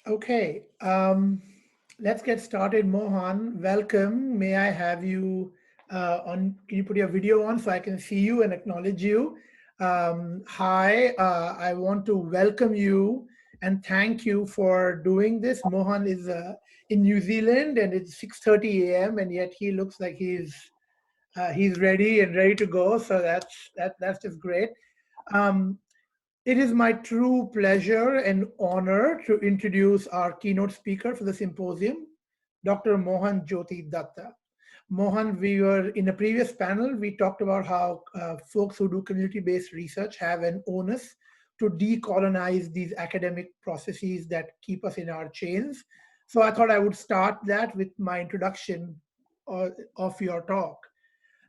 Okay, let's get started. Mohan, welcome. May I have you on? Can you put your video on so I can see you and acknowledge you? Hi, I want to welcome you and thank you for doing this. Mohan is in New Zealand and it's 6:30 a.m. and yet he looks like he's ready and ready to go. So that's just great. Um, it is my true pleasure and honor to introduce our keynote speaker for the symposium, Dr. Mohan Jyoti Datta. Mohan, we were in a previous panel, we talked about how folks who do community-based research have an onus to decolonize these academic processes that keep us in our chains. So I thought I would start that with my introduction of your talk.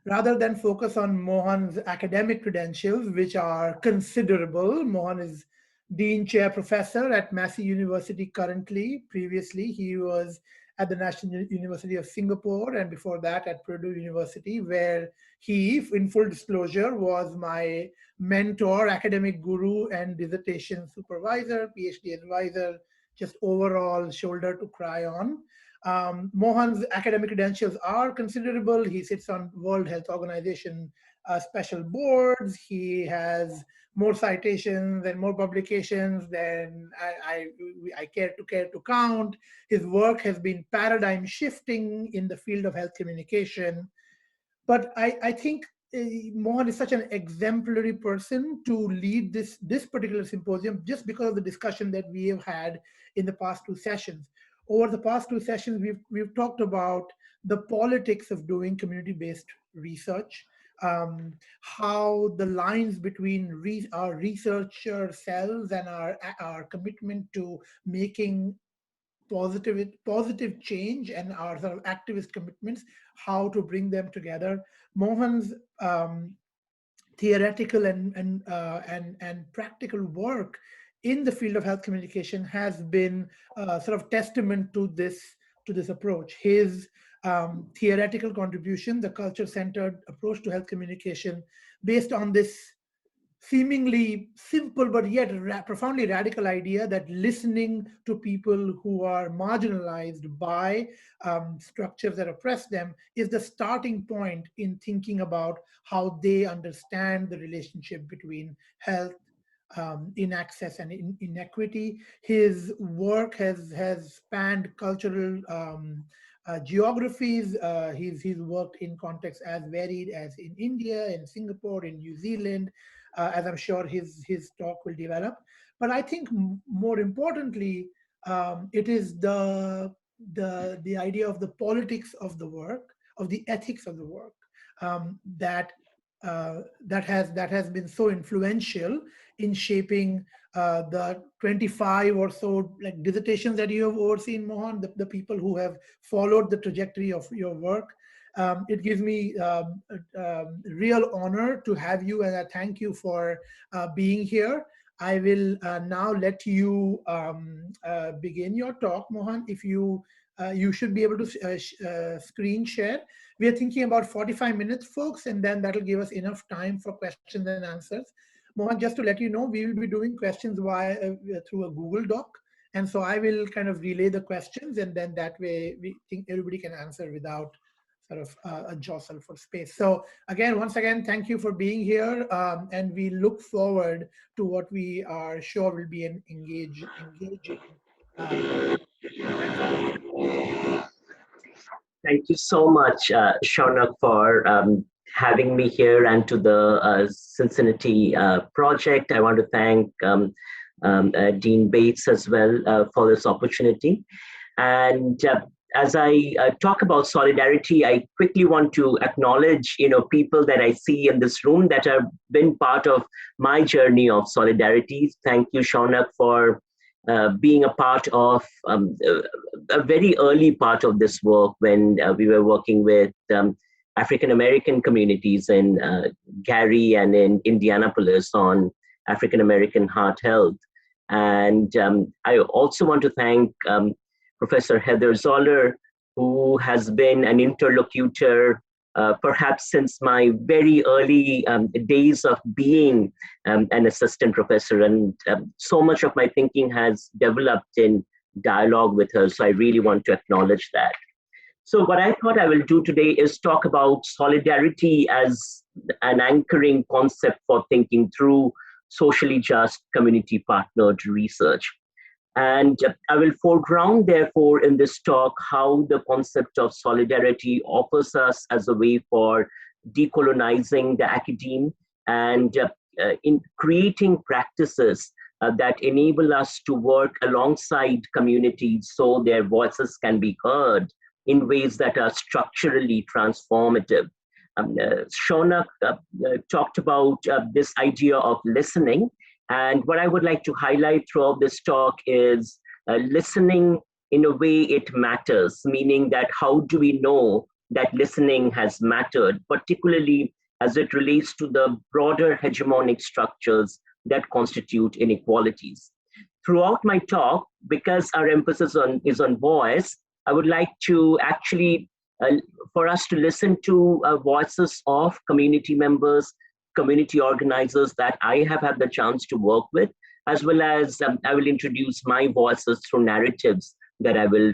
Rather than focus on Mohan's academic credentials, which are considerable. Mohan is Dean Chair Professor at Massey University currently. Previously, he was at the National University of Singapore and before that at Purdue University, where he, in full disclosure, was my mentor, academic guru, and dissertation supervisor, PhD advisor, just overall shoulder to cry on. Mohan's academic credentials are considerable. He sits on World Health Organization special boards. He has more citations and more publications than I care to count. His work has been paradigm shifting in the field of health communication. But I think Mohan is such an exemplary person to lead this particular symposium just because of the discussion that we have had in the past two sessions. Over the past two sessions, we've talked about the politics of doing community-based research, how the lines between our researcher selves and our commitment to making positive change and our sort of activist commitments, how to bring them together. Mohan's theoretical and practical work in the field of health communication has been sort of testament to this approach. His theoretical contribution, the culture-centered approach to health communication, based on this seemingly simple but yet profoundly radical idea that listening to people who are marginalized by structures that oppress them is the starting point in thinking about how they understand the relationship between health, in access and in inequity. His work has spanned cultural geographies. He's worked in contexts as varied as in India, in Singapore, in New Zealand, as I'm sure his talk will develop. But I think more importantly, it is the idea of the politics of the work, of the ethics of the work, that has been so influential in shaping the 25 or so like dissertations that you have overseen, Mohan, the people who have followed the trajectory of your work. It gives me real honor to have you, and I thank you for being here. I will now let you begin your talk, Mohan. If you should be able to screen share. We are thinking about 45 minutes, folks, and then that'll give us enough time for questions and answers. Mohan, just to let you know, we will be doing questions through a Google Doc. And so I will kind of relay the questions, and then that way we think everybody can answer without sort of a jostle for space. So again, once again, thank you for being here. And we look forward to what we are sure will be an engaging conversation. Thank you so much, Shaunak, for having me here, and to the Cincinnati project. I want to thank Dean Bates as well for this opportunity. And as I talk about solidarity, I quickly want to acknowledge, people that I see in this room that have been part of my journey of solidarity. Thank you, Shaunak, for being a part of a very early part of this work when we were working with African American communities in Gary and in Indianapolis on African American heart health. And I also want to thank Professor Heather Zoller, who has been an interlocutor perhaps since my very early days of being an assistant professor. And so much of my thinking has developed in dialogue with her. So I really want to acknowledge that. So what I thought I will do today is talk about solidarity as an anchoring concept for thinking through socially just community partnered research. And I will foreground, therefore, in this talk, how the concept of solidarity offers us as a way for decolonizing the academe and in creating practices that enable us to work alongside communities so their voices can be heard in ways that are structurally transformative. Shaunak talked about this idea of listening. And what I would like to highlight throughout this talk is listening in a way it matters, meaning that how do we know that listening has mattered, particularly as it relates to the broader hegemonic structures that constitute inequalities. Throughout my talk, because our emphasis is on voice, I would like to actually, for us to listen to voices of community members, community organizers that I have had the chance to work with, as well as I will introduce my voices through narratives that I will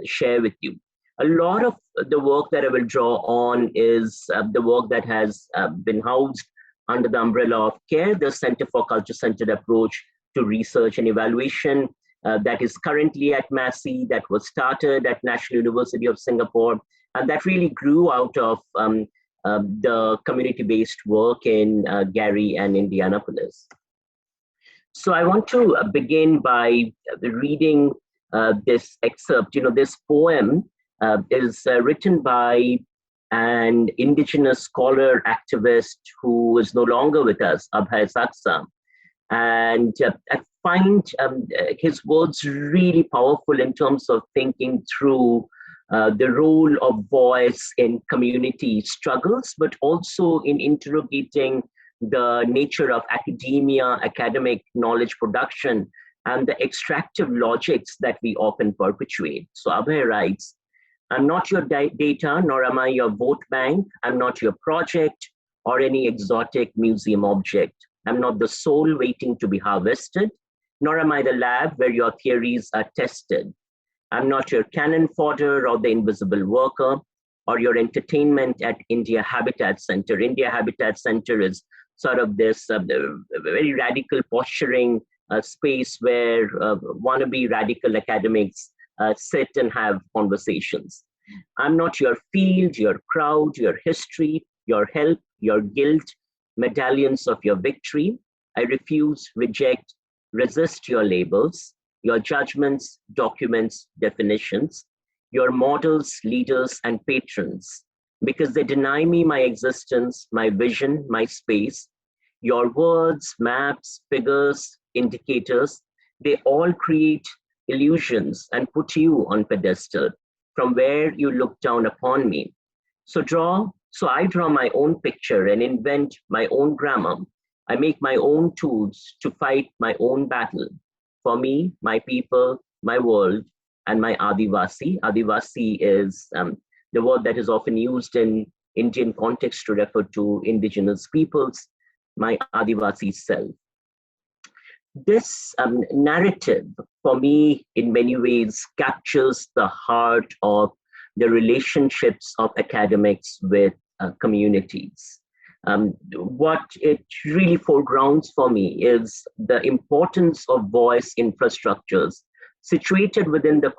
share with you. A lot of the work that I will draw on is the work that has been housed under the umbrella of CARE, the Center for Culture-Centered Approach to Research and Evaluation, that is currently at Massey, that was started at National University of Singapore, and that really grew out of the community-based work in Gary and Indianapolis. So I want to begin by reading this excerpt. This poem is written by an indigenous scholar activist who is no longer with us, Abhay Saksa. And I find his words really powerful in terms of thinking through the role of voice in community struggles, but also in interrogating the nature of academia, academic knowledge production, and the extractive logics that we often perpetuate. So Abhay writes, "I'm not your data, nor am I your vote bank. I'm not your project or any exotic museum object. I'm not the soul waiting to be harvested, nor am I the lab where your theories are tested. I'm not your cannon fodder or the invisible worker or your entertainment at India Habitat Center." India Habitat Center is sort of this very radical posturing space where wannabe radical academics sit and have conversations. "I'm not your field, your crowd, your history, your help, your guilt, medallions of your victory. I refuse, reject, resist your labels, your judgments, documents, definitions, your models, leaders, and patrons, because they deny me my existence, my vision, my space. Your words, maps, figures, indicators, they all create illusions and put you on pedestal from where you look down upon me. So I draw my own picture and invent my own grammar. I make my own tools to fight my own battle. For me, my people, my world, and my Adivasi." Adivasi is the word that is often used in Indian context to refer to indigenous peoples, "my Adivasi self." This narrative, for me, in many ways, captures the heart of the relationships of academics with communities. What it really foregrounds for me is the importance of voice infrastructures situated within the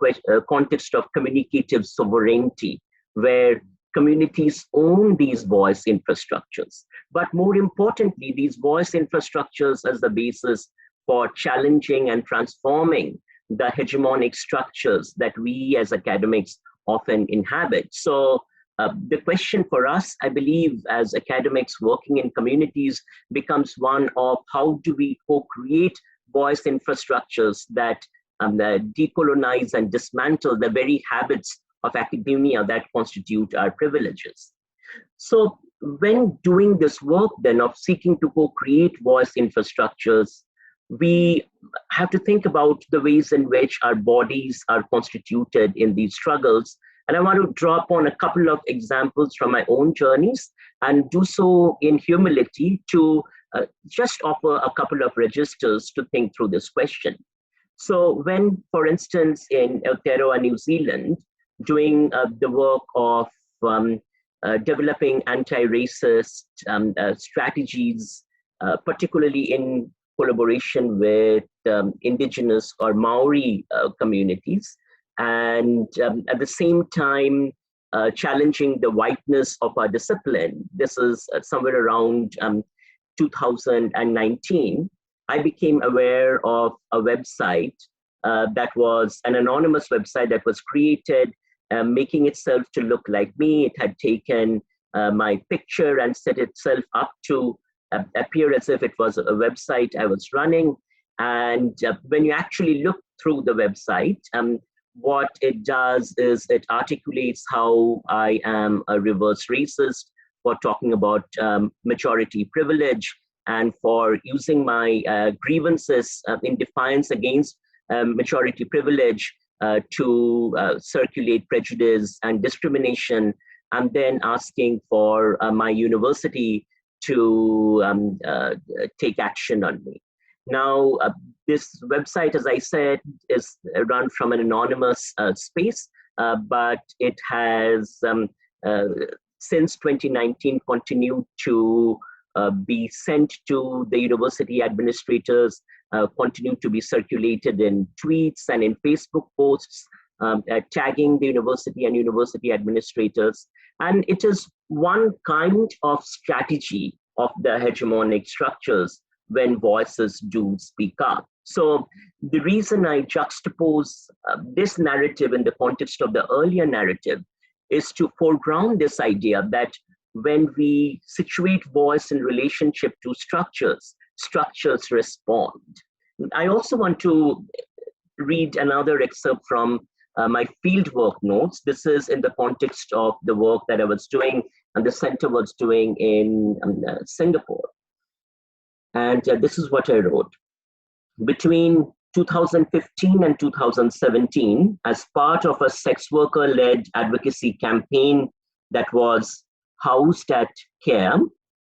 context of communicative sovereignty, where communities own these voice infrastructures. But more importantly, these voice infrastructures as the basis for challenging and transforming the hegemonic structures that we as academics often inhabit. So the question for us, I believe, as academics working in communities becomes one of how do we co-create voice infrastructures that decolonize and dismantle the very habits of academia that constitute our privileges. So when doing this work then of seeking to co-create voice infrastructures, we have to think about the ways in which our bodies are constituted in these struggles. And I want to draw upon a couple of examples from my own journeys and do so in humility to just offer a couple of registers to think through this question. So when, for instance, in Aotearoa, New Zealand, doing the work of developing anti-racist strategies, particularly in collaboration with indigenous or Maori communities, and at the same time challenging the whiteness of our discipline. This is somewhere around 2019. I became aware of a website that was an anonymous website that was created, making itself to look like me. It had taken my picture and set itself up to appear as if it was a website I was running. And when you actually look through the website, what it does is it articulates how I am a reverse racist for talking about majority privilege and for using my grievances in defiance against majority privilege to circulate prejudice and discrimination, and then asking for my university to take action on me. Now, this website, as I said, is run from an anonymous space, but it has, since 2019, continued to be sent to the university administrators, continue to be circulated in tweets and in Facebook posts, tagging the university and university administrators. And it is one kind of strategy of the hegemonic structures when voices do speak up. So the reason I juxtapose this narrative in the context of the earlier narrative is to foreground this idea that when we situate voice in relationship to structures, structures respond. I also want to read another excerpt from my fieldwork notes. This is in the context of the work that I was doing and the center was doing in Singapore. And this is what I wrote. Between 2015 and 2017, as part of a sex worker-led advocacy campaign that was housed at CARE,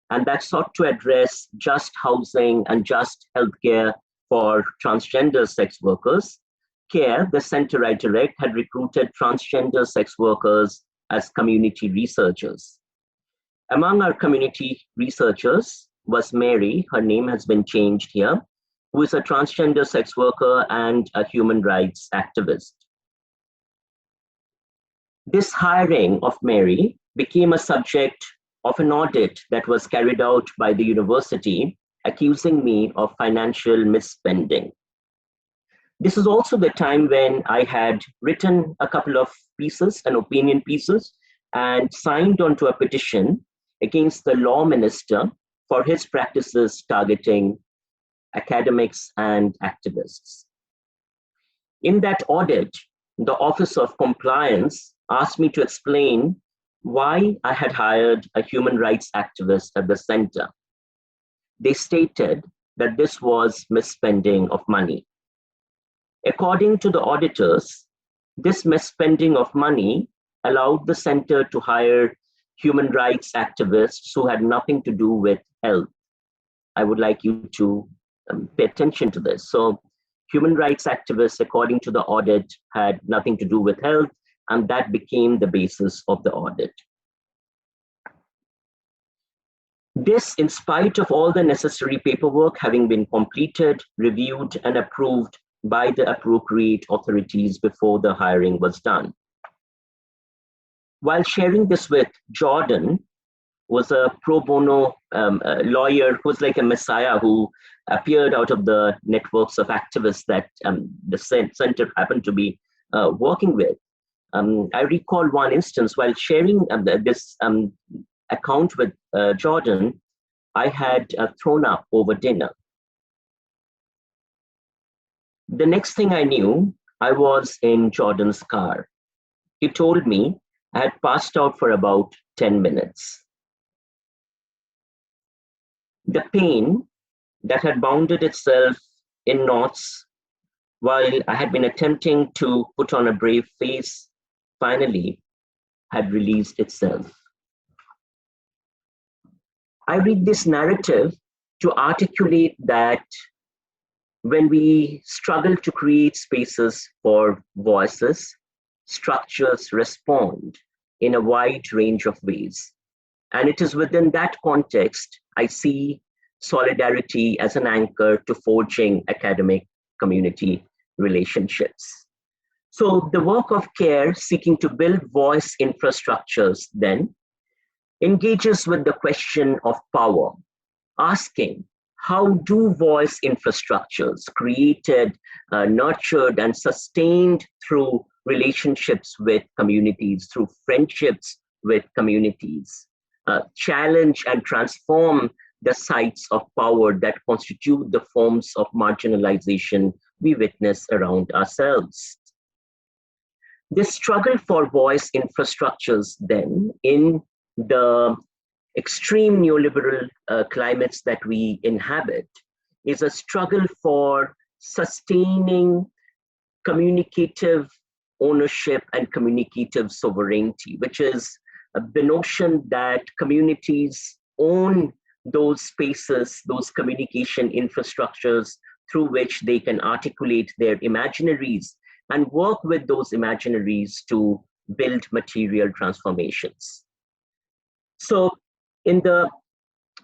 and that sought to address just housing and just healthcare for transgender sex workers, CARE, the center I direct, had recruited transgender sex workers as community researchers. Among our community researchers was Mary, her name has been changed here, who is a transgender sex worker and a human rights activist. This hiring of Mary became a subject of an audit that was carried out by the university, accusing me of financial misspending. This is also the time when I had written a couple of pieces, and opinion pieces, and signed onto a petition against the law minister for his practices targeting academics and activists. In that audit, the Office of Compliance asked me to explain why I had hired a human rights activist at the center. They stated that this was misspending of money. According to the auditors, this misspending of money allowed the center to hire human rights activists who had nothing to do with health. I would like you to pay attention to this. So human rights activists, according to the audit, had nothing to do with health, and that became the basis of the audit. This, in spite of all the necessary paperwork having been completed, reviewed, and approved by the appropriate authorities before the hiring was done. While sharing this with Jordan, was a pro bono lawyer who was like a messiah who appeared out of the networks of activists that the center happened to be working with. I recall one instance while sharing this account with Jordan, I had thrown up over dinner. The next thing I knew, I was in Jordan's car. He told me I had passed out for about 10 minutes. The pain that had bounded itself in knots while I had been attempting to put on a brave face, finally had released itself. I read this narrative to articulate that when we struggle to create spaces for voices, structures respond in a wide range of ways. And it is within that context I see solidarity as an anchor to forging academic community relationships. So the work of CARE, seeking to build voice infrastructures, then engages with the question of power, asking how do voice infrastructures created, nurtured, and sustained through relationships with communities, through friendships with communities, challenge and transform the sites of power that constitute the forms of marginalization we witness around ourselves. This struggle for voice infrastructures, then, in the extreme neoliberal climates that we inhabit, is a struggle for sustaining communicative ownership and communicative sovereignty, which is the notion that communities own those spaces, those communication infrastructures through which they can articulate their imaginaries and work with those imaginaries to build material transformations. So in the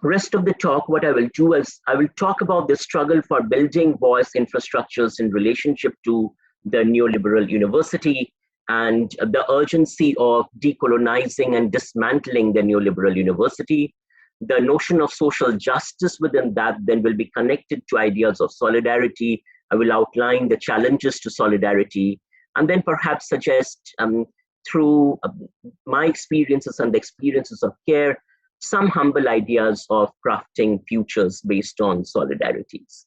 rest of the talk, what I will do is I will talk about the struggle for building voice infrastructures in relationship to the neoliberal university and the urgency of decolonizing and dismantling the neoliberal university. The notion of social justice within that then will be connected to ideas of solidarity. I will outline the challenges to solidarity and then perhaps suggest through my experiences and the experiences of CARE, some humble ideas of crafting futures based on solidarities.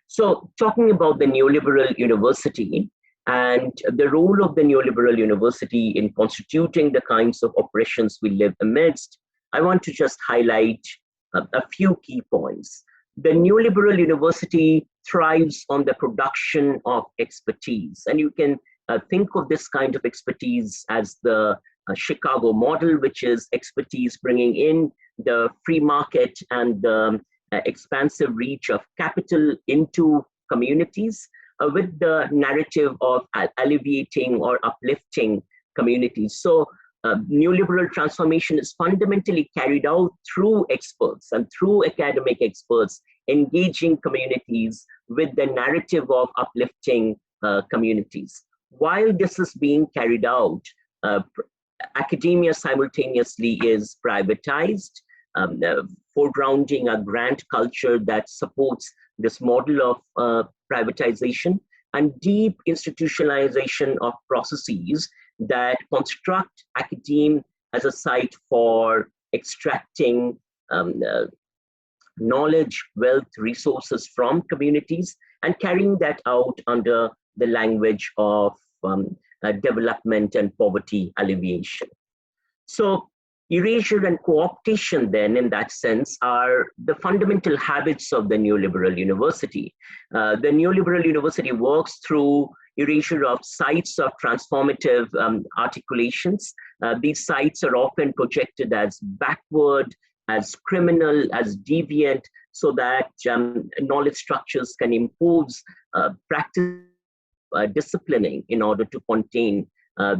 So talking about the neoliberal university and the role of the neoliberal university in constituting the kinds of oppressions we live amidst, I want to just highlight a few key points. The neoliberal university thrives on the production of expertise, and you can think of this kind of expertise as the Chicago model, which is expertise bringing in the free market and the expansive reach of capital into communities with the narrative of alleviating or uplifting communities. So neoliberal transformation is fundamentally carried out through experts and through academic experts engaging communities with the narrative of uplifting communities. While this is being carried out, academia simultaneously is privatized, foregrounding a grant culture that supports this model of privatization and deep institutionalization of processes that construct academia as a site for extracting knowledge, wealth, resources from communities and carrying that out under the language of development and poverty alleviation. So erasure and co-optation then in that sense are the fundamental habits of the neoliberal university. The neoliberal university works through erasure of sites of transformative articulations. These sites are often projected as backward, as criminal, as deviant, so that knowledge structures can impose practice disciplining in order to contain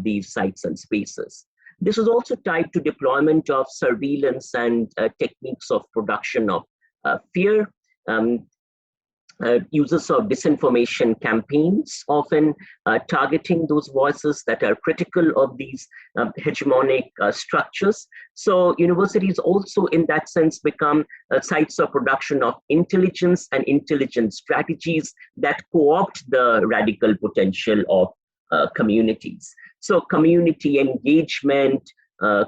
these sites and spaces. This is also tied to deployment of surveillance and techniques of production of fear, uses of disinformation campaigns, often targeting those voices that are critical of these hegemonic structures. So universities also in that sense become sites of production of intelligence and intelligence strategies that co-opt the radical potential of communities. So community engagement,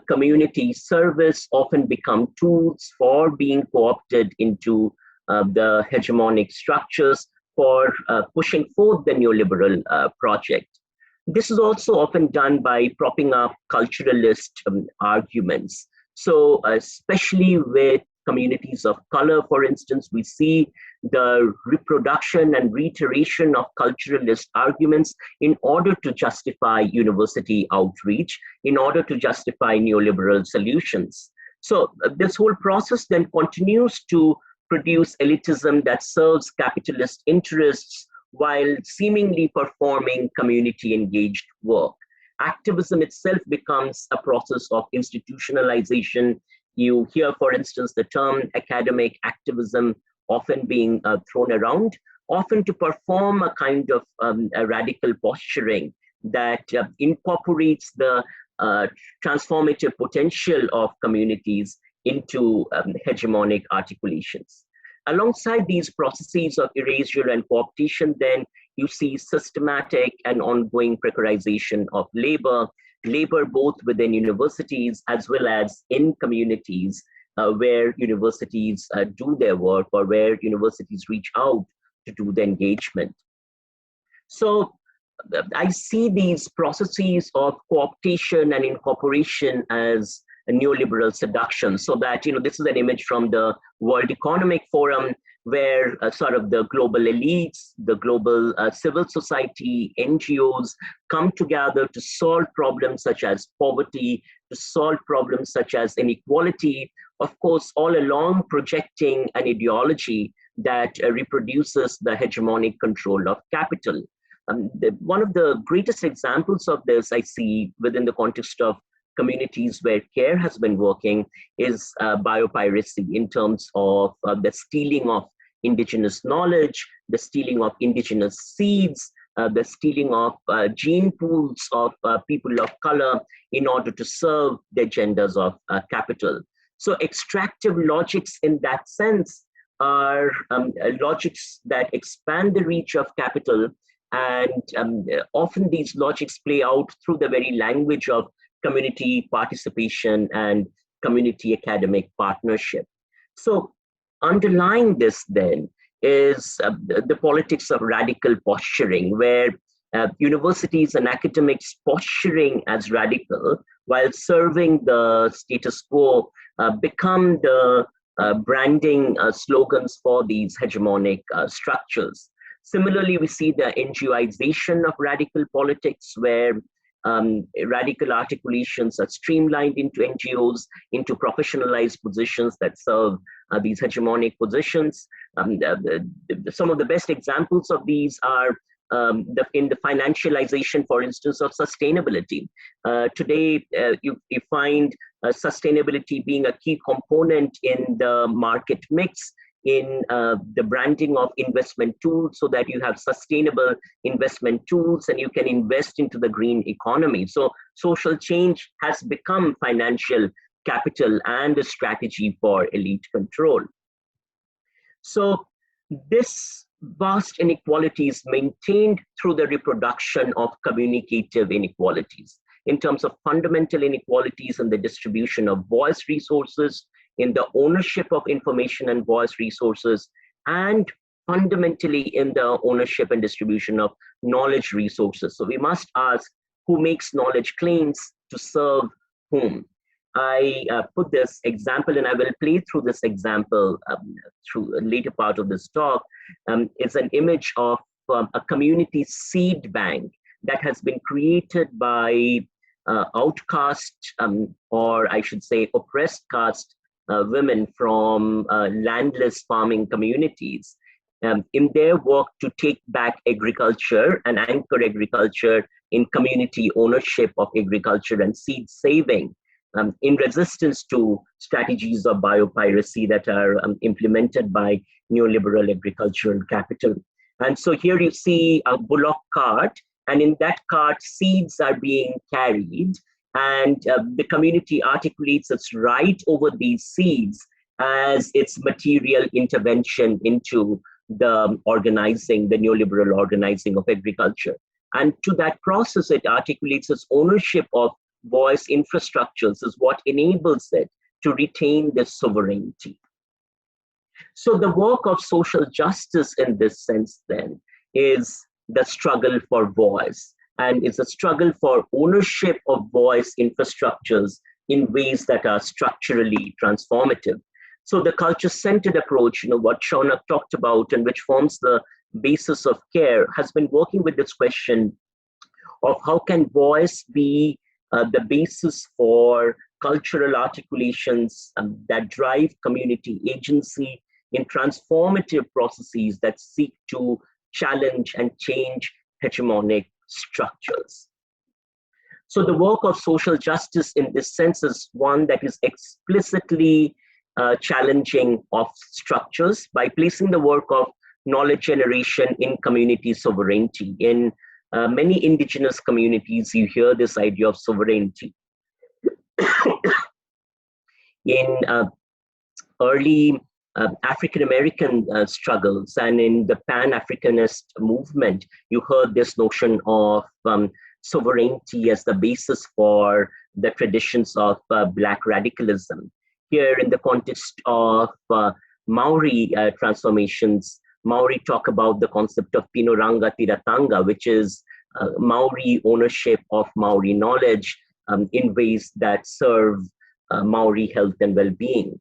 community service often become tools for being co-opted into the hegemonic structures for pushing forth the neoliberal project. This is also often done by propping up culturalist arguments. So especially with communities of color, for instance, we see the reproduction and reiteration of culturalist arguments in order to justify university outreach, in order to justify neoliberal solutions. So this whole process then continues to produce elitism that serves capitalist interests while seemingly performing community engaged work. Activism itself becomes a process of institutionalization. You hear, for instance, the term academic activism often being thrown around, often to perform a kind of a radical posturing that incorporates the transformative potential of communities into hegemonic articulations. Alongside these processes of erasure and cooptation, then you see systematic and ongoing precarization of labor both within universities as well as in communities where universities do their work or where universities reach out to do the engagement. So I see these processes of cooptation and incorporation as a neoliberal seduction. So that, this is an image from the World Economic Forum, where sort of the global elites, the global civil society, NGOs come together to solve problems such as poverty, to solve problems such as inequality, of course, all along projecting an ideology that reproduces the hegemonic control of capital. One of the greatest examples of this I see within the context of communities where CARE has been working is biopiracy in terms of the stealing of indigenous knowledge, the stealing of indigenous seeds, the stealing of gene pools of people of color in order to serve the agendas of capital. So extractive logics in that sense are logics that expand the reach of capital, and often these logics play out through the very language of community participation and community academic partnership. So underlying this then is the politics of radical posturing, where universities and academics posturing as radical while serving the status quo become the branding slogans for these hegemonic structures. Similarly, we see the NGOization of radical politics, where radical articulations are streamlined into NGOs, into professionalized positions that serve these hegemonic positions. Some of the best examples of these are in the financialization, for instance, of sustainability. Today, you find sustainability being a key component in the market mix, in the branding of investment tools, so that you have sustainable investment tools and you can invest into the green economy. So social change has become financial capital and a strategy for elite control. So this vast inequality is maintained through the reproduction of communicative inequalities in terms of fundamental inequalities in the distribution of voice resources, in the ownership of information and voice resources, and fundamentally in the ownership and distribution of knowledge resources. So we must ask, who makes knowledge claims to serve whom? I put this example, and I will play through this example through a later part of this talk. It's an image of a community seed bank that has been created by outcast, or I should say oppressed caste women from landless farming communities in their work to take back agriculture and anchor agriculture in community ownership of agriculture and seed saving, in resistance to strategies of biopiracy that are implemented by neoliberal agricultural capital. And so here you see a bullock cart, and in that cart, seeds are being carried, and the community articulates its right over these seeds as its material intervention into the organizing, the neoliberal organizing of agriculture. And to that process, it articulates its ownership of voice infrastructures is what enables it to retain this sovereignty. So the work of social justice in this sense then is the struggle for voice, and it's a struggle for ownership of voice infrastructures in ways that are structurally transformative. So the culture-centered approach, what Shaunak talked about and which forms the basis of CARE, has been working with this question of how can voice be the basis for cultural articulations that drive community agency in transformative processes that seek to challenge and change hegemonic structures. So the work of social justice in this sense is one that is explicitly challenging of structures by placing the work of knowledge generation in community sovereignty. In many indigenous communities, you hear this idea of sovereignty. In early African-American struggles and in the Pan-Africanist movement, you heard this notion of sovereignty as the basis for the traditions of Black radicalism. Here in the context of Maori transformations, Maori talk about the concept of Pinoranga Tiratanga, which is Maori ownership of Maori knowledge in ways that serve Maori health and well-being.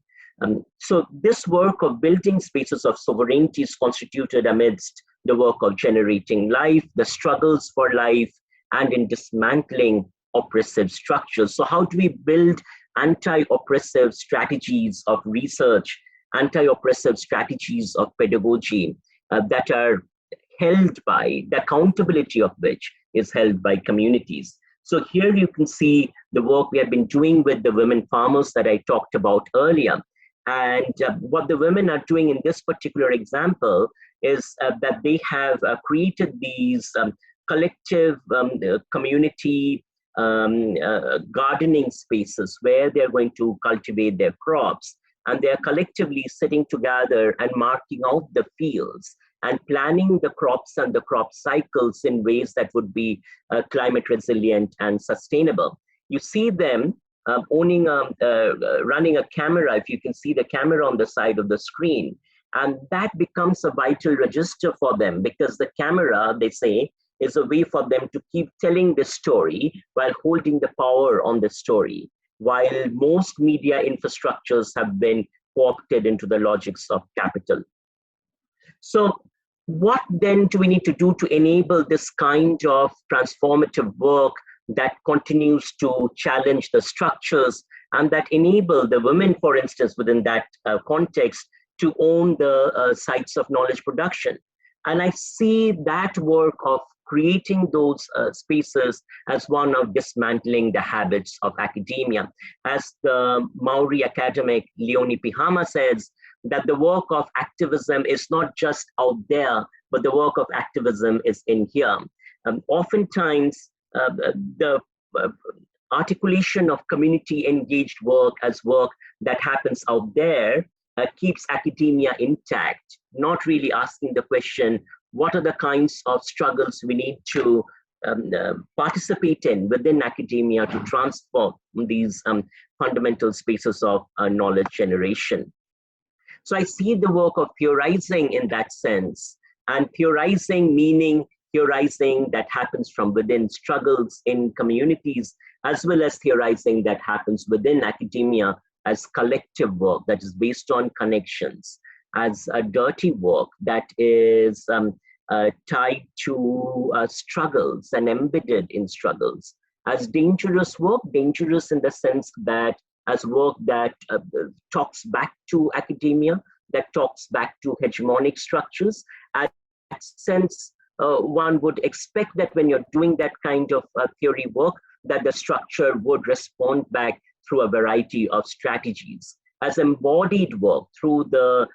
So this work of building spaces of sovereignty is constituted amidst the work of generating life, the struggles for life, and in dismantling oppressive structures. So how do we build anti-oppressive strategies of research, anti-oppressive strategies of pedagogy that are held by, the accountability of which is held by communities? So here you can see the work we have been doing with the women farmers that I talked about earlier. And what the women are doing in this particular example is that they have created these collective community gardening spaces where they're going to cultivate their crops. And they're collectively sitting together and marking out the fields and planning the crops and the crop cycles in ways that would be climate resilient and sustainable. You see them running a camera, if you can see the camera on the side of the screen. And that becomes a vital register for them because the camera, they say, is a way for them to keep telling the story while holding the power on the story, while most media infrastructures have been co-opted into the logics of capital. So what then do we need to do to enable this kind of transformative work that continues to challenge the structures and that enable the women, for instance, within that context, to own the sites of knowledge production? And I see that work of creating those spaces as one of dismantling the habits of academia. As the Maori academic Leonie Pihama says, that the work of activism is not just out there, but the work of activism is in here. Oftentimes, the articulation of community engaged work as work that happens out there keeps academia intact, not really asking the question, what are the kinds of struggles we need to participate in within academia to transform these fundamental spaces of knowledge generation? So I see the work of theorizing in that sense, and theorizing meaning theorizing that happens from within struggles in communities, as well as theorizing that happens within academia as collective work that is based on connections, as a dirty work that is tied to struggles and embedded in struggles, as dangerous work, dangerous in the sense that as work that talks back to academia, that talks back to hegemonic structures. At that sense, one would expect that when you're doing that kind of theory work, that the structure would respond back through a variety of strategies. As embodied work, through the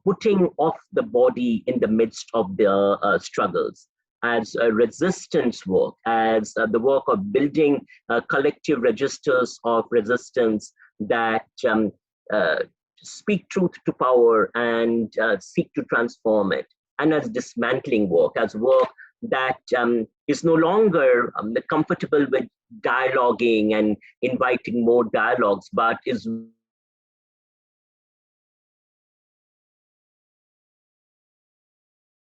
putting of the body in the midst of the struggles, as resistance work, as the work of building collective registers of resistance that speak truth to power and seek to transform it, and as dismantling work, as work that is no longer comfortable with dialoguing and inviting more dialogues, but is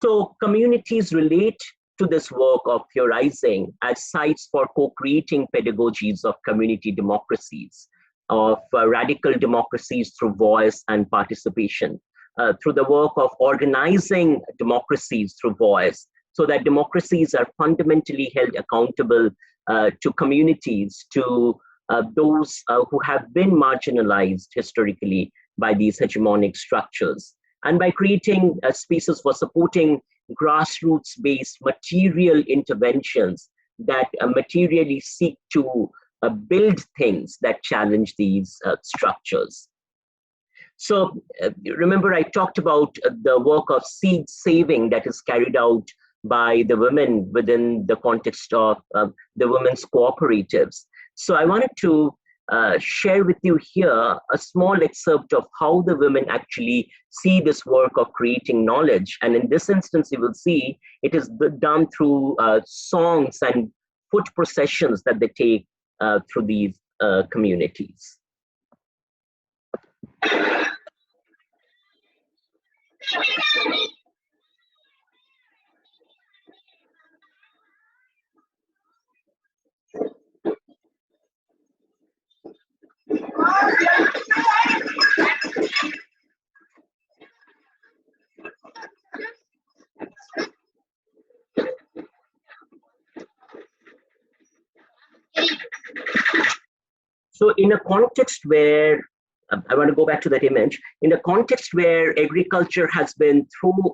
so communities relate to this work of theorizing as sites for co-creating pedagogies of community democracies, of radical democracies through voice and participation, through the work of organizing democracies through voice, so that democracies are fundamentally held accountable to communities, to those who have been marginalized historically by these hegemonic structures. and by creating spaces for supporting grassroots-based material interventions that materially seek to build things that challenge these structures. So remember, I talked about the work of seed saving that is carried out by the women within the context of the women's cooperatives. So I wanted to share with you here a small excerpt of how the women actually see this work of creating knowledge. And in this instance, you will see it is done through songs and foot processions that they take through these communities. So in a context where, I want to go back to that image, in a context where agriculture has been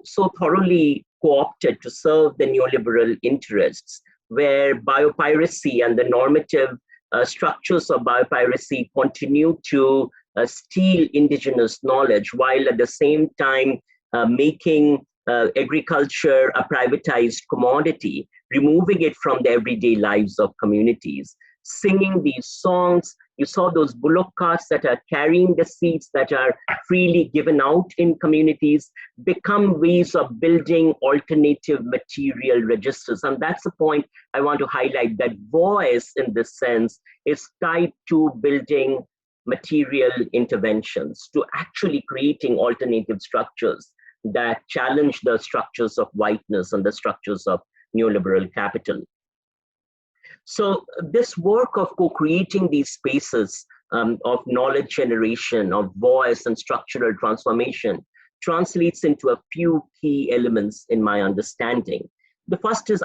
so thoroughly co-opted to serve the neoliberal interests, where biopiracy and the normative structures of biopiracy continue to steal indigenous knowledge, while at the same time making agriculture a privatized commodity, removing it from the everyday lives of communities. Singing these songs, you saw those bullock carts that are carrying the seeds that are freely given out in communities, become ways of building alternative material registers. And that's the point I want to highlight, that voice in this sense is tied to building material interventions, to actually creating alternative structures that challenge the structures of whiteness and the structures of neoliberal capital. So this work of co-creating these spaces of knowledge generation, of voice and structural transformation translates into a few key elements in my understanding. The first is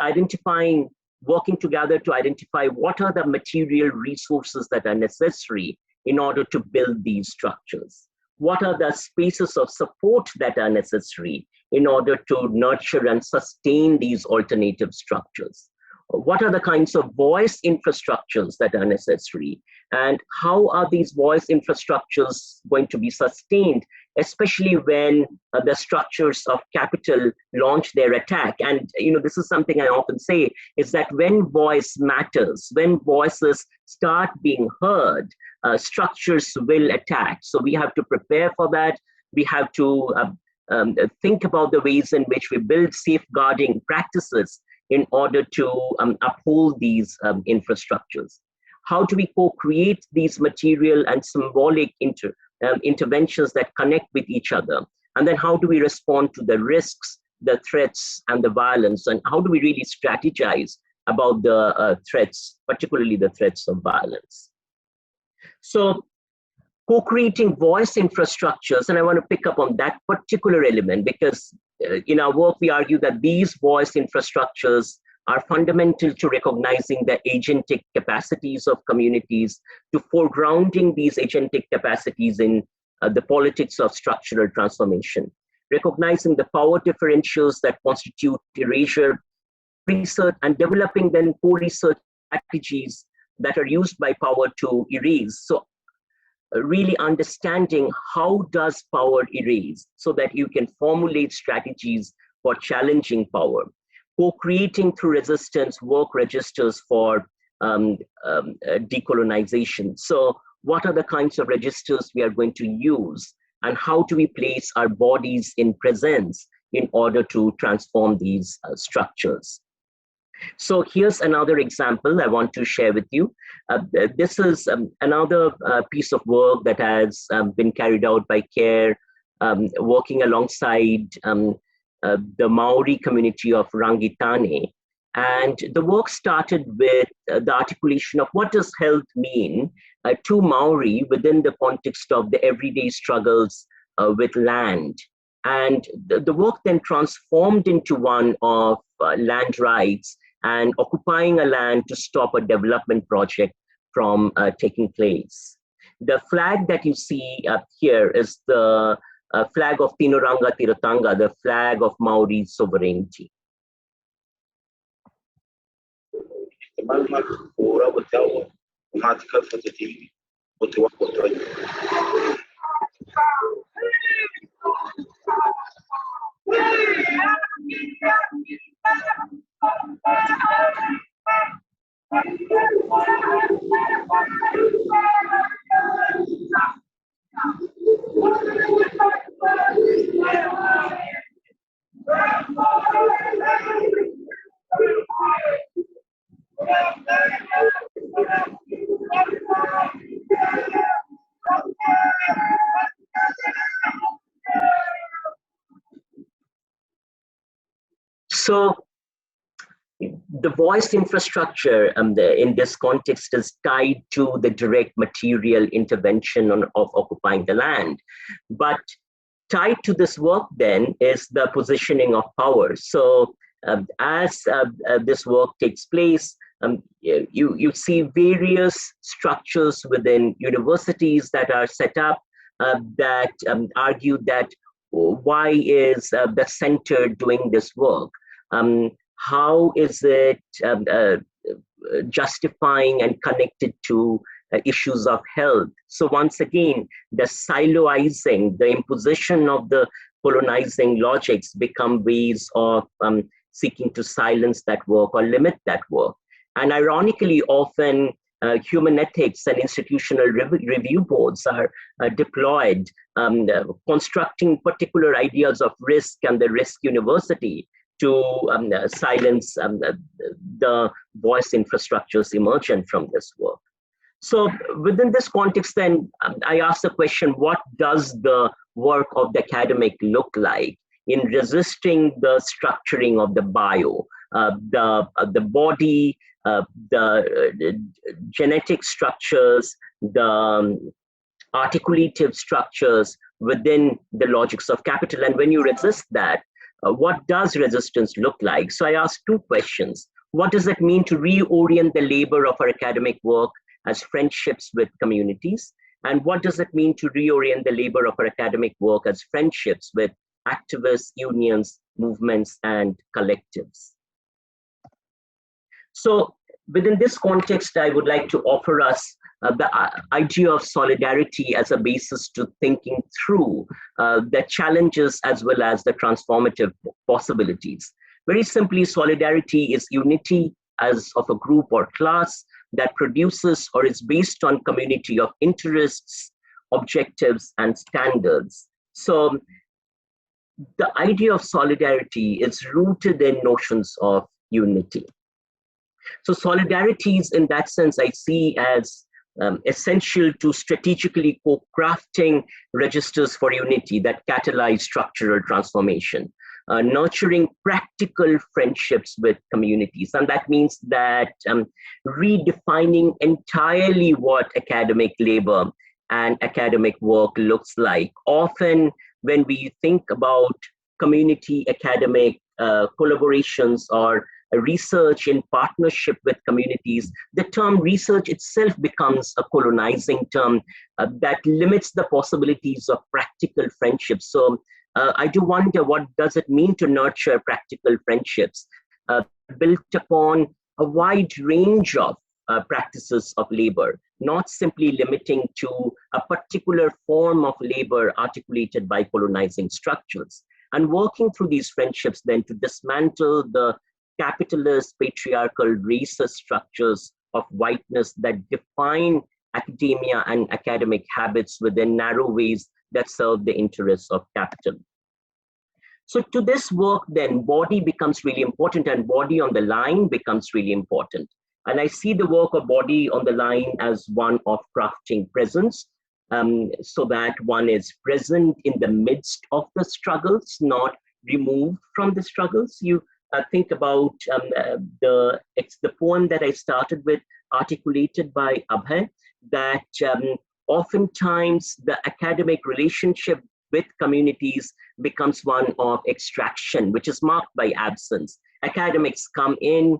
working together to identify what are the material resources that are necessary in order to build these structures. What are the spaces of support that are necessary in order to nurture and sustain these alternative structures? What are the kinds of voice infrastructures that are necessary? And how are these voice infrastructures going to be sustained, especially when the structures of capital launch their attack? And this is something I often say, is that when voice matters, when voices start being heard, structures will attack. So we have to prepare for that. We have to think about the ways in which we build safeguarding practices in order to uphold these infrastructures. How do we co-create these material and symbolic interventions that connect with each other? And then how do we respond to the risks, the threats, and the violence? And how do we really strategize about the threats, particularly the threats of violence? So co-creating voice infrastructures, and I want to pick up on that particular element because in our work, we argue that these voice infrastructures are fundamental to recognizing the agentic capacities of communities, to foregrounding these agentic capacities in the politics of structural transformation, recognizing the power differentials that constitute erasure, research, and developing then co-research strategies that are used by power to erase. So really understanding how does power erase so that you can formulate strategies for challenging power. Co-creating through resistance work registers for decolonization. So what are the kinds of registers we are going to use, and how do we place our bodies in presence in order to transform these structures? So here's another example I want to share with you. This is another piece of work that has been carried out by CARE, working alongside the Maori community of Rangitane. And the work started with the articulation of what does health mean to Maori within the context of the everyday struggles with land. And the work then transformed into one of land rights and occupying a land to stop a development project from taking place. The flag that you see up here is the flag of Tinoranga Tiratanga, the flag of Maori sovereignty. So the voice infrastructure in this context is tied to the direct material intervention of occupying the land. But tied to this work then is the positioning of power. So as this work takes place, you see various structures within universities that are set up that argue that why is the center doing this work? How is it justifying and connected to issues of health? So once again, the siloizing, the imposition of the colonizing logics become ways of seeking to silence that work or limit that work. And ironically, often human ethics and institutional review boards are deployed, constructing particular ideas of risk and the risk university to silence the voice infrastructures emergent from this work. So within this context, then I ask the question, what does the work of the academic look like in resisting the structuring of the bio, the body, the genetic structures, the articulative structures within the logics of capital? And when you resist that, what does resistance look like? So I ask two questions. What does it mean to reorient the labor of our academic work as friendships with communities? And what does it mean to reorient the labor of our academic work as friendships with activists, unions, movements, and collectives? So within this context, I would like to offer us the idea of solidarity as a basis to thinking through the challenges as well as the transformative possibilities. Very simply, solidarity is unity as of a group or class that produces or is based on community of interests, objectives, and standards. So the idea of solidarity is rooted in notions of unity. So solidarities in that sense I see as essential to strategically co-crafting registers for unity that catalyze structural transformation, nurturing practical friendships with communities. And that means that redefining entirely what academic labor and academic work looks like. Often when we think about community academic collaborations or research in partnership with communities, the term research itself becomes a colonizing term that limits the possibilities of practical friendships. So I do wonder, what does it mean to nurture practical friendships built upon a wide range of practices of labor, not simply limiting to a particular form of labor articulated by colonizing structures, and working through these friendships then to dismantle the capitalist, patriarchal, racist structures of whiteness that define academia and academic habits within narrow ways that serve the interests of capital. So to this work then, body becomes really important, and body on the line becomes really important. And I see the work of body on the line as one of crafting presence, so that one is present in the midst of the struggles, not removed from the struggles. You think about the poem that I started with, articulated by Abhay, that oftentimes the academic relationship with communities becomes one of extraction, which is marked by absence. Academics come in,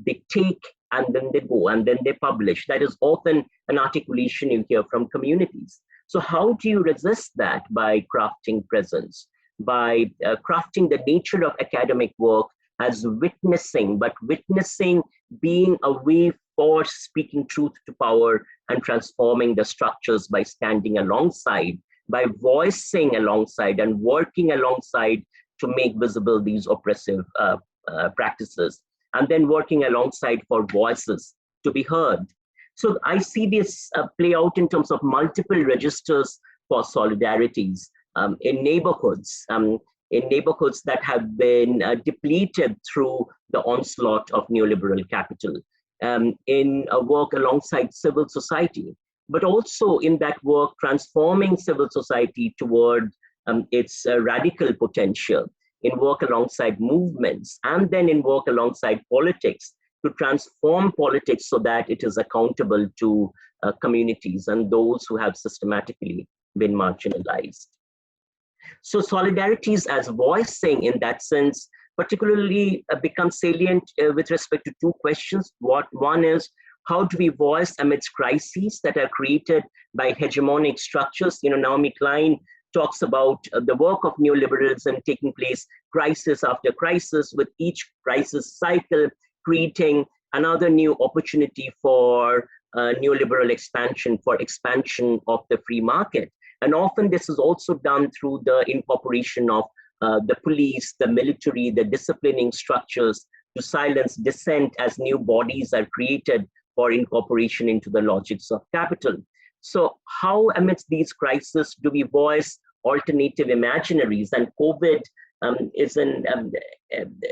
they take, and then they go, and then they publish. That is often an articulation you hear from communities. So how do you resist that? By crafting presence, by crafting the nature of academic work as witnessing, but witnessing being a way for speaking truth to power and transforming the structures by standing alongside, by voicing alongside and working alongside to make visible these oppressive practices, and then working alongside for voices to be heard. So I see this play out in terms of multiple registers for solidarities in neighborhoods that have been depleted through the onslaught of neoliberal capital, in work alongside civil society, but also in that work transforming civil society toward its radical potential, in work alongside movements, and then in work alongside politics to transform politics so that it is accountable to communities and those who have systematically been marginalized. So solidarities as voicing in that sense particularly become salient with respect to two questions. One is, how do we voice amidst crises that are created by hegemonic structures? Naomi Klein talks about the work of neoliberalism taking place crisis after crisis, with each crisis cycle creating another new opportunity for neoliberal expansion, for expansion of the free market. And often this is also done through the incorporation of the police, the military, the disciplining structures to silence dissent as new bodies are created for incorporation into the logics of capital. So how amidst these crises do we voice alternative imaginaries? And COVID is an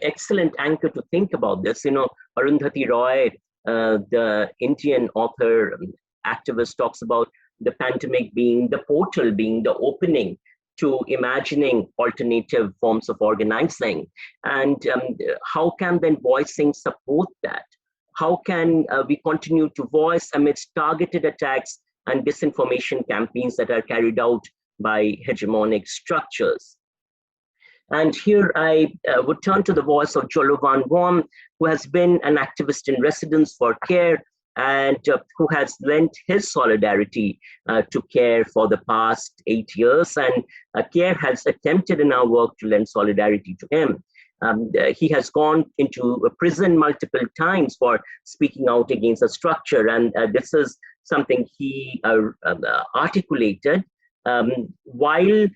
excellent anchor to think about this. Arundhati Roy, the Indian author, activist, talks about the pandemic being the portal, being the opening to imagining alternative forms of organizing. And how can then voicing support that? How can we continue to voice amidst targeted attacks and disinformation campaigns that are carried out by hegemonic structures? And here I would turn to the voice of Jolo Van Wom, who has been an activist in residence for CARE and who has lent his solidarity to CARE for the past 8 years. And CARE has attempted in our work to lend solidarity to him. He has gone into a prison multiple times for speaking out against a structure. And this is something he articulated while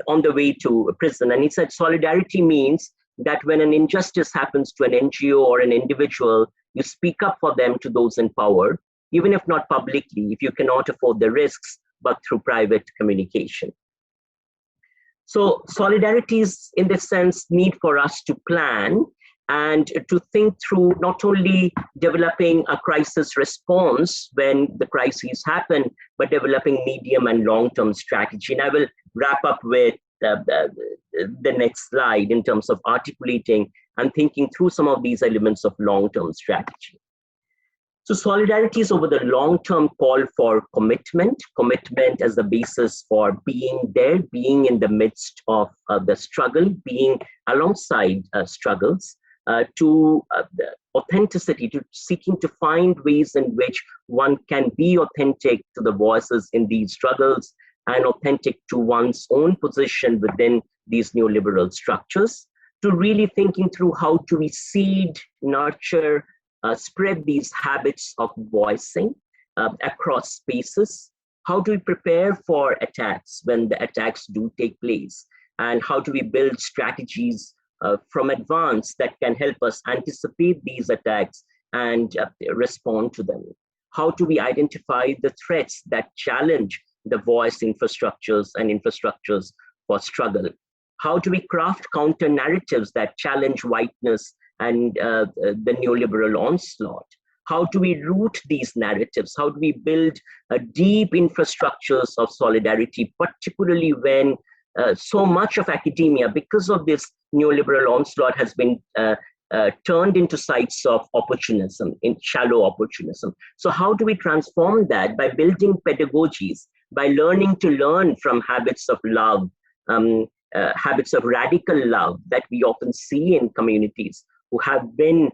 on the way to prison. And he said solidarity means that when an injustice happens to an NGO or an individual, you speak up for them to those in power, even if not publicly, if you cannot afford the risks, but through private communication. So solidarities, in this sense, need for us to plan and to think through not only developing a crisis response when the crises happen, but developing medium and long-term strategy. And I will wrap up with the next slide in terms of articulating and thinking through some of these elements of long-term strategy. So solidarities over the long-term call for commitment as the basis for being there, being in the midst of the struggle, being alongside struggles, to the authenticity, to seeking to find ways in which one can be authentic to the voices in these struggles and authentic to one's own position within these neoliberal structures, to really thinking through how do we seed, nurture, spread these habits of voicing across spaces. How do we prepare for attacks when the attacks do take place? And how do we build strategies from advance that can help us anticipate these attacks and respond to them? How do we identify the threats that challenge the voice infrastructures and infrastructures for struggle? How do we craft counter narratives that challenge whiteness and the neoliberal onslaught? How do we root these narratives? How do we build deep infrastructures of solidarity, particularly when so much of academia, because of this neoliberal onslaught, has been turned into sites of opportunism, in shallow opportunism? So how do we transform that? By building pedagogies, by learning to learn from habits of love, habits of radical love that we often see in communities who have been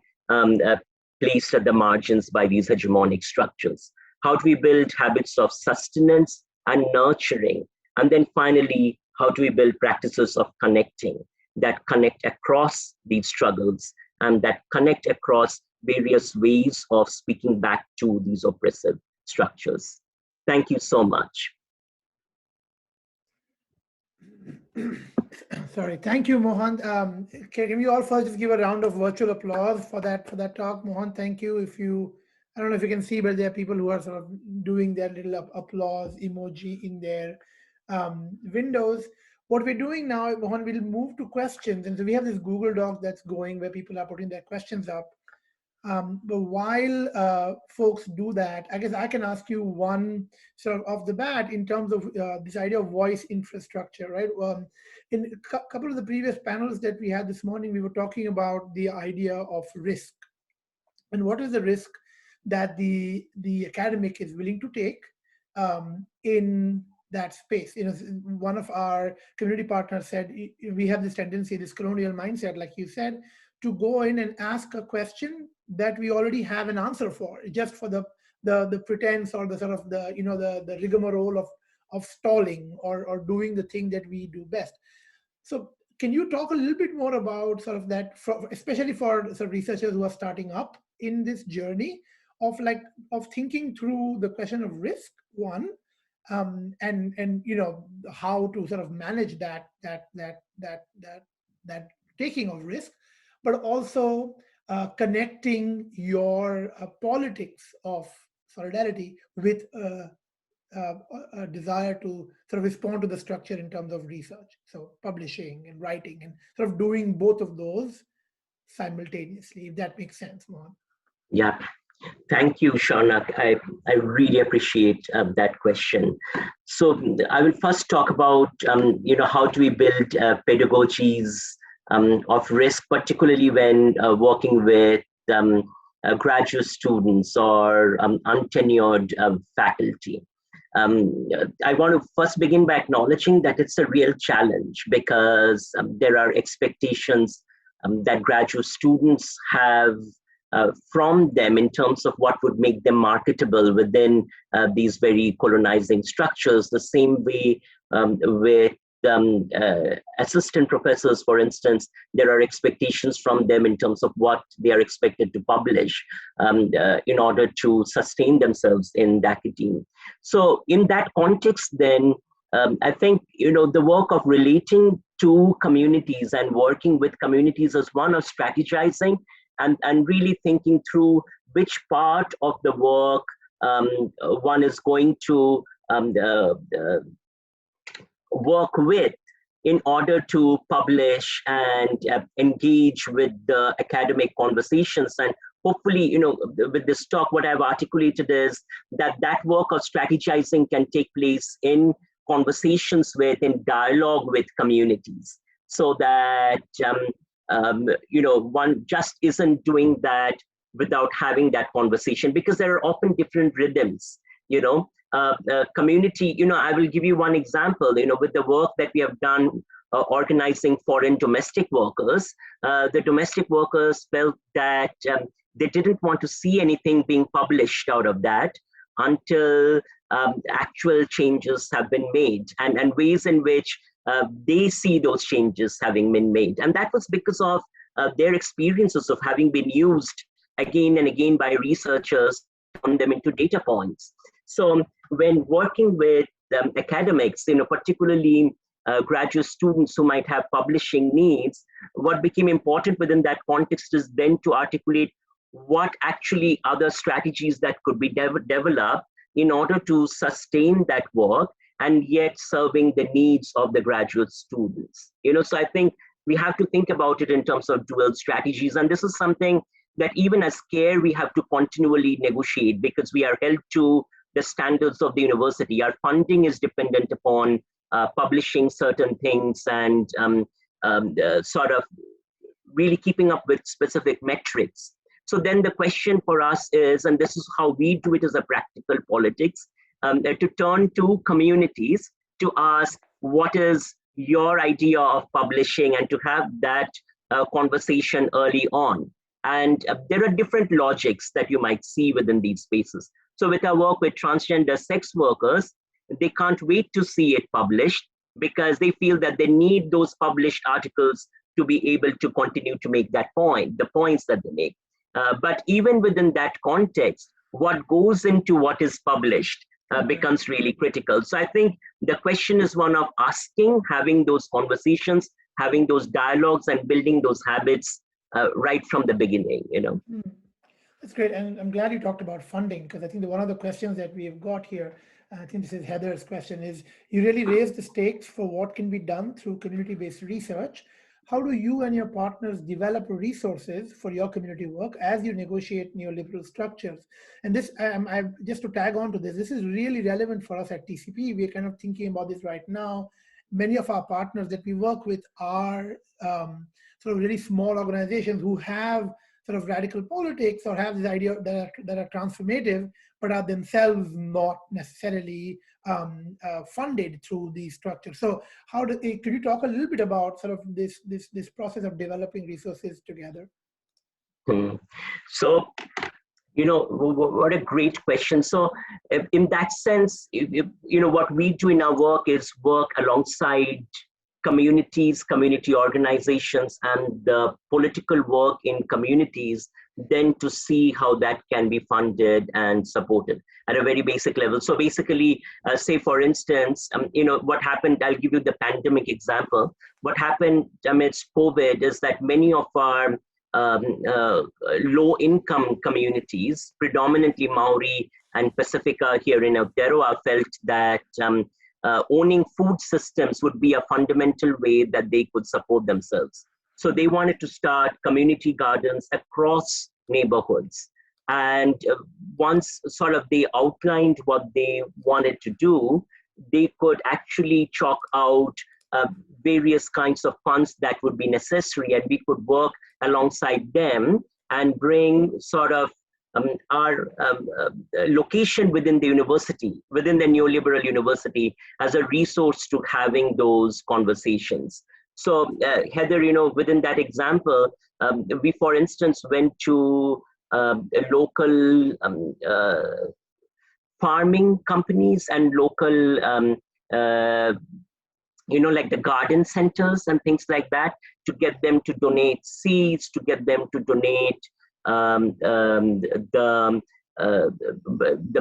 placed at the margins by these hegemonic structures. How do we build habits of sustenance, and nurturing? And then finally, how do we build practices of connecting that connect across these struggles and that connect across various ways of speaking back to these oppressive structures? Thank you so much. Sorry, thank you, Mohan. Can we all first just give a round of virtual applause for that talk, Mohan? Thank you. I don't know if you can see, but there are people who are sort of doing their little applause emoji in their windows. What we're doing now, Mohan, we'll move to questions, and so we have this Google Doc that's going where people are putting their questions up. But while folks do that, I guess I can ask you one sort of off the bat in terms of this idea of voice infrastructure, right? In a couple of the previous panels that we had this morning, we were talking about the idea of risk. And what is the risk that the academic is willing to take in that space? You know, one of our community partners said, we have this tendency, this colonial mindset, like you said, to go in and ask a question that we already have an answer for, just for the pretense or the sort of the rigmarole of stalling or doing the thing that we do best. So can you talk a little bit more about sort of that, especially for sort of researchers who are starting up in this journey of thinking through the question of risk, one, and you know, how to sort of manage that taking of risk, but also connecting your politics of solidarity with a desire to sort of respond to the structure in terms of research. So publishing and writing and sort of doing both of those simultaneously, if that makes sense, Mohan. Yeah. Thank you, Shaunak. I really appreciate that question. So I will first talk about, you know, how do we build pedagogies of risk, particularly when working with graduate students or untenured faculty. I want to first begin by acknowledging that it's a real challenge because there are expectations that graduate students have from them in terms of what would make them marketable within these very colonizing structures. The same way with assistant professors, for instance, there are expectations from them in terms of what they are expected to publish in order to sustain themselves in the academia. So in that context, then, I think, you know, the work of relating to communities and working with communities as one of strategizing and really thinking through which part of the work one is going to work with in order to publish and engage with the academic conversations. And hopefully, you know, with this talk, what I've articulated is that that work of strategizing can take place in conversations with, in dialogue with communities, so that you know, one just isn't doing that without having that conversation, because there are often different rhythms, you know. Community, you know, I will give you one example, you know, with the work that we have done organizing foreign domestic workers. The domestic workers felt that they didn't want to see anything being published out of that until actual changes have been made, and ways in which they see those changes having been made. And that was because of their experiences of having been used again and again by researchers, turn them into data points. So when working with academics, you know, particularly graduate students who might have publishing needs, what became important within that context is then to articulate what actually other strategies that could be developed in order to sustain that work and yet serving the needs of the graduate students. You know, so I think we have to think about it in terms of dual strategies. And this is something that even as CARE, we have to continually negotiate, because we are held to the standards of the university. Our funding is dependent upon publishing certain things and sort of really keeping up with specific metrics. So then the question for us is, and this is how we do it as a practical politics, to turn to communities to ask, what is your idea of publishing, and to have that conversation early on. And there are different logics that you might see within these spaces. So with our work with transgender sex workers, they can't wait to see it published because they feel that they need those published articles to be able to continue to make that point, the points that they make. But even within that context, what goes into what is published becomes really critical. So I think the question is one of asking, having those conversations, having those dialogues, and building those habits right from the beginning, you know. That's great. And I'm glad you talked about funding, because I think one of the questions that we have got here, I think this is Heather's question, is you really raised the stakes for what can be done through community-based research. How do you and your partners develop resources for your community work as you negotiate neoliberal structures? And this, just to tag on to this is really relevant for us at TCP. We're kind of thinking about this right now. Many of our partners that we work with are sort of really small organizations who have sort of radical politics or have this idea that are transformative, but are themselves not necessarily funded through these structures. So could you talk a little bit about sort of this process of developing resources together? So, you know, what a great question. So in that sense, you know, what we do in our work is work alongside communities, community organizations, and the political work in communities, then to see how that can be funded and supported at a very basic level. So basically, say for instance, you know, what happened, I'll give you the pandemic example. What happened amidst COVID is that many of our low-income communities, predominantly Maori and Pacifica here in Aotearoa, felt that owning food systems would be a fundamental way that they could support themselves. So they wanted to start community gardens across neighborhoods. And once sort of they outlined what they wanted to do, they could actually chalk out various kinds of funds that would be necessary, and we could work alongside them and bring sort of our location within the university, within the neoliberal university, as a resource to having those conversations. So Heather, you know, within that example, we, for instance, went to local farming companies and local, you know, like the garden centers and things like that, to get them to donate seeds, to get them to donate the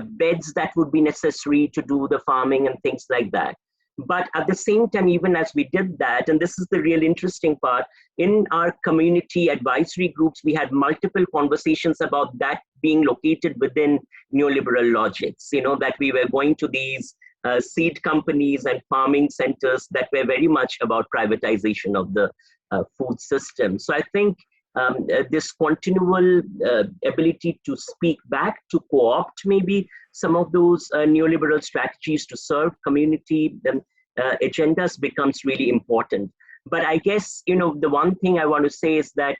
beds that would be necessary to do the farming and things like that. But at the same time, even as we did that, and this is the real interesting part, in our community advisory groups, we had multiple conversations about that being located within neoliberal logics, you know, that we were going to these seed companies and farming centers that were very much about privatization of the food system. So I think this continual ability to speak back, to co-opt maybe some of those neoliberal strategies to serve community agendas becomes really important. But I guess, you know, the one thing I want to say is that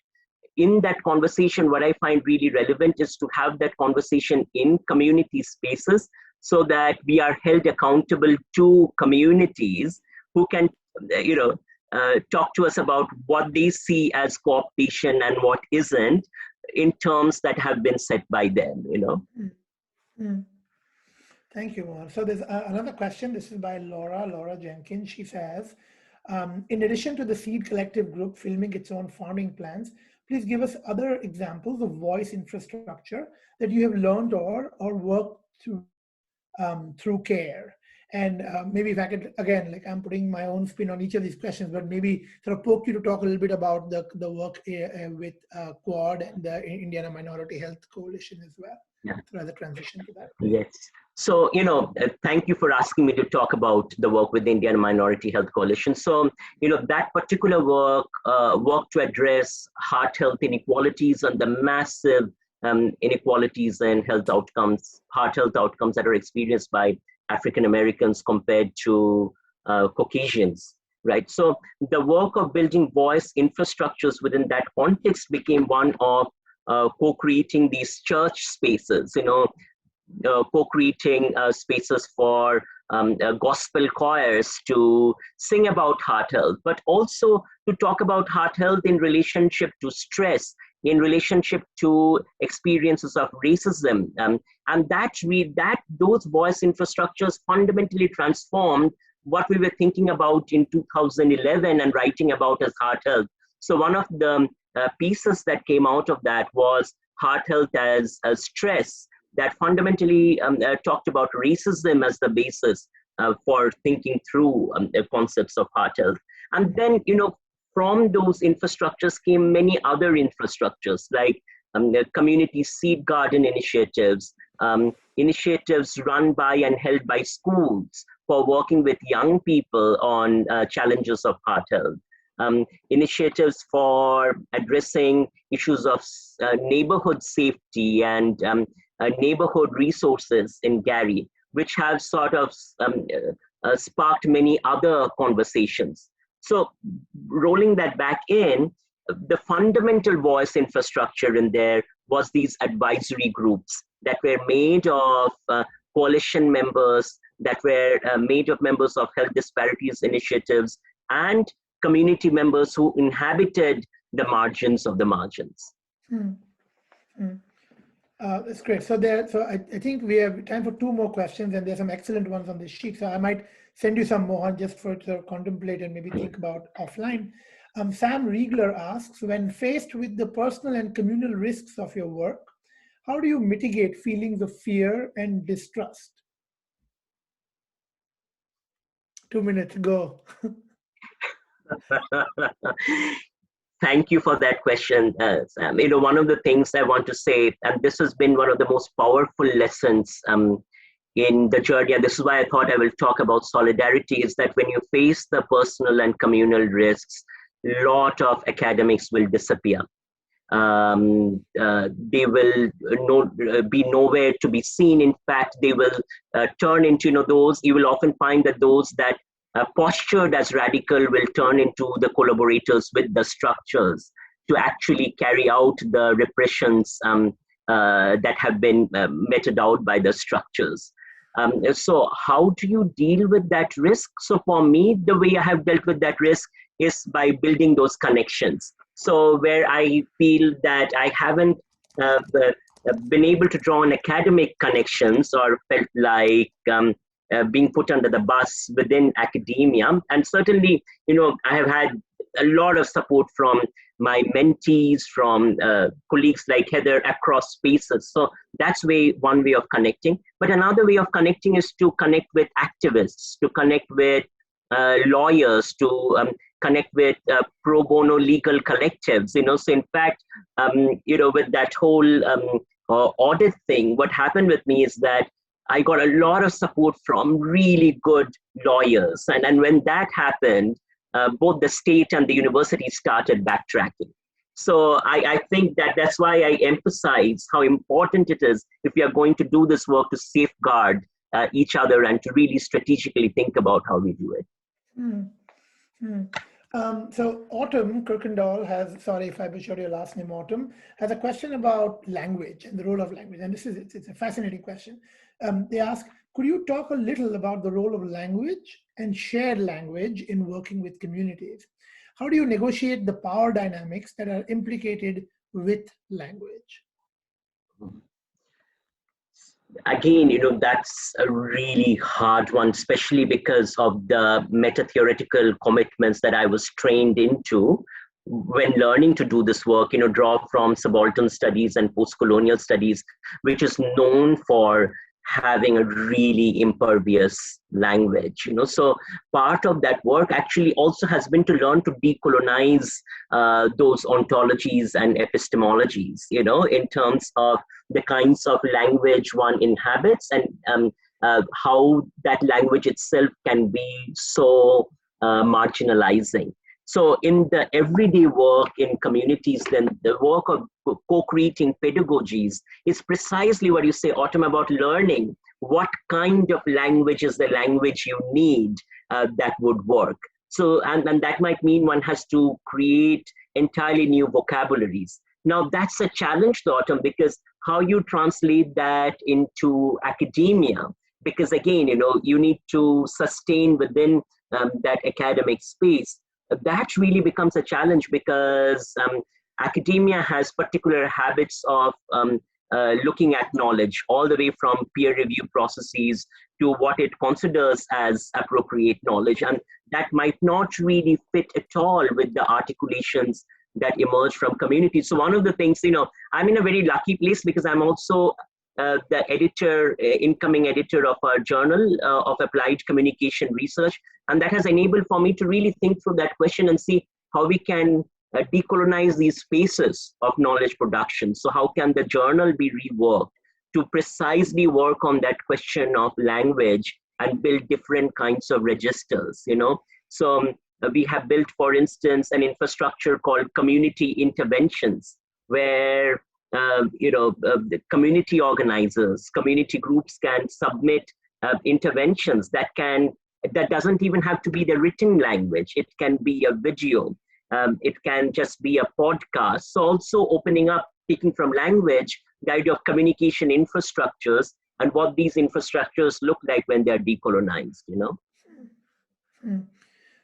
in that conversation, what I find really relevant is to have that conversation in community spaces, so that we are held accountable to communities who can, you know, talk to us about what they see as co-optation and what isn't, in terms that have been set by them, you know. Thank you, Mohan. So there's another question. This is by Laura Jenkins. She says, in addition to the Seed Collective group filming its own farming plans, please give us other examples of voice infrastructure that you have learned or worked through CARE. And maybe if I could, again, like I'm putting my own spin on each of these questions, but maybe sort of poke you to talk a little bit about the work with Quad and the Indiana Minority Health Coalition as well. Yeah. So as a transition to that. Yes. So, you know, thank you for asking me to talk about the work with the Indiana Minority Health Coalition. So, you know, that particular work to address heart health inequalities and the massive inequalities in health outcomes, heart health outcomes that are experienced by African Americans compared to Caucasians, right? So the work of building voice infrastructures within that context became one of co-creating these church spaces, you know, co-creating spaces for gospel choirs to sing about heart health, but also to talk about heart health in relationship to stress, in relationship to experiences of racism. And those voice infrastructures fundamentally transformed what we were thinking about in 2011 and writing about as heart health. So one of the pieces that came out of that was heart health as stress, that fundamentally talked about racism as the basis for thinking through the concepts of heart health. And then, from those infrastructures came many other infrastructures, like the community seed garden initiatives, initiatives run by and held by schools for working with young people on challenges of heart health. Initiatives for addressing issues of neighborhood safety and neighborhood resources in Gary, which have sort of sparked many other conversations. So rolling that back in, the fundamental voice infrastructure in there was these advisory groups that were made of coalition members, that were made of members of health disparities initiatives and community members who inhabited the margins of the margins. That's great. So I think we have time for 2 more questions, and there's some excellent ones on this sheet. So I might send you some more just for to contemplate and maybe think about offline. Sam Riegler asks, when faced with the personal and communal risks of your work, how do you mitigate feelings of fear and distrust? 2 minutes, go. Thank you for that question, Sam. One of the things I want to say, and this has been one of the most powerful lessons in the journey, and this is why I thought I will talk about solidarity, is that when you face the personal and communal risks, a lot of academics will disappear. They will be nowhere to be seen. In fact, they will turn into, those, you will often find that those that postured as radical will turn into the collaborators with the structures to actually carry out the repressions that have been meted out by the structures. So how do you deal with that risk? So for me, the way I have dealt with that risk is by building those connections. So where I feel that I haven't been able to draw on academic connections or felt like being put under the bus within academia. And certainly, I have had a lot of support from my mentees, from colleagues like Heather across spaces. So that's one way of connecting. But another way of connecting is to connect with activists, to connect with lawyers, to connect with pro bono legal collectives. So in fact, with that whole audit thing, what happened with me is that I got a lot of support from really good lawyers. And when that happened, both the state and the university started backtracking. So I think that's why I emphasize how important it is, if we are going to do this work, to safeguard each other and to really strategically think about how we do it. So Autumn Kirkendall has, sorry if I butchered your last name, Autumn, has a question about language and the role of language. And it's a fascinating question. They ask, could you talk a little about the role of language and shared language in working with communities? How do you negotiate the power dynamics that are implicated with language? Again, that's a really hard one, especially because of the meta-theoretical commitments that I was trained into when learning to do this work, draw from subaltern studies and post-colonial studies, which is known for having a really impervious language. So part of that work actually also has been to learn to decolonize those ontologies and epistemologies, in terms of the kinds of language one inhabits and how that language itself can be so marginalizing. So in the everyday work in communities, then the work of co-creating pedagogies is precisely what you say, Autumn, about learning what kind of language is the language you need that would work. So, and that might mean one has to create entirely new vocabularies. Now that's a challenge, Autumn, because how you translate that into academia, because again, you need to sustain within that academic space. That really becomes a challenge because academia has particular habits of looking at knowledge, all the way from peer review processes to what it considers as appropriate knowledge. And that might not really fit at all with the articulations that emerge from communities. So one of the things, I'm in a very lucky place because I'm also the editor, incoming editor of our journal of applied communication research. And that has enabled for me to really think through that question and see how we can decolonize these spaces of knowledge production. So how can the journal be reworked to precisely work on that question of language and build different kinds of registers, So we have built, for instance, an infrastructure called community interventions, where the community organizers, community groups can submit interventions that doesn't even have to be the written language. It can be a video. It can just be a podcast. So also opening up, taking from language, the idea of communication infrastructures and what these infrastructures look like when they're decolonized,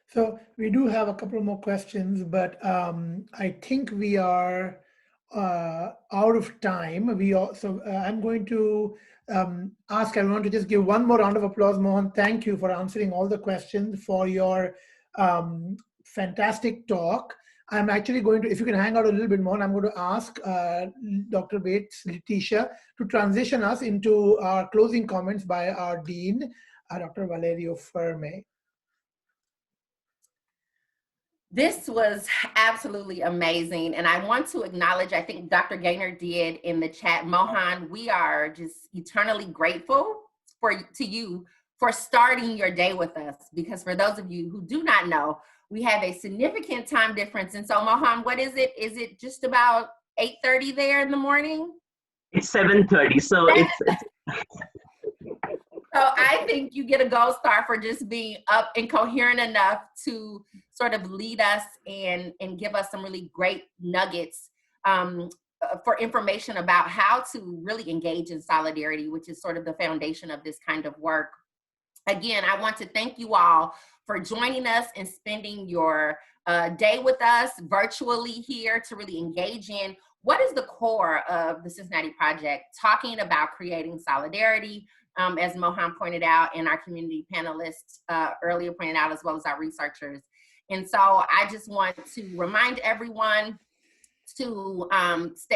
So we do have a couple more questions, but I think we are out of time. I'm going to ask everyone to just give one more round of applause. Mohan, thank you for answering all the questions, for your fantastic talk. I'm actually going to, if you can hang out a little bit more, I'm going to ask Dr. Bates, Leticia, to transition us into our closing comments by our Dean, Dr. Valerio Ferme. This was absolutely amazing. And I want to acknowledge, I think Dr. Gaynor did in the chat, Mohan, we are just eternally grateful to you for starting your day with us. Because for those of you who do not know, we have a significant time difference. And so Mohan, what is it? Is it just about 8:30 there in the morning? It's 7:30, so it's So I think you get a gold star for just being up and coherent enough to sort of lead us and give us some really great nuggets for information about how to really engage in solidarity, which is sort of the foundation of this kind of work. Again, I want to thank you all for joining us and spending your day with us virtually here to really engage in what is the core of the Cincinnati Project, talking about creating solidarity, as Mohan pointed out, and our community panelists earlier pointed out, as well as our researchers. And so I just want to remind everyone to stay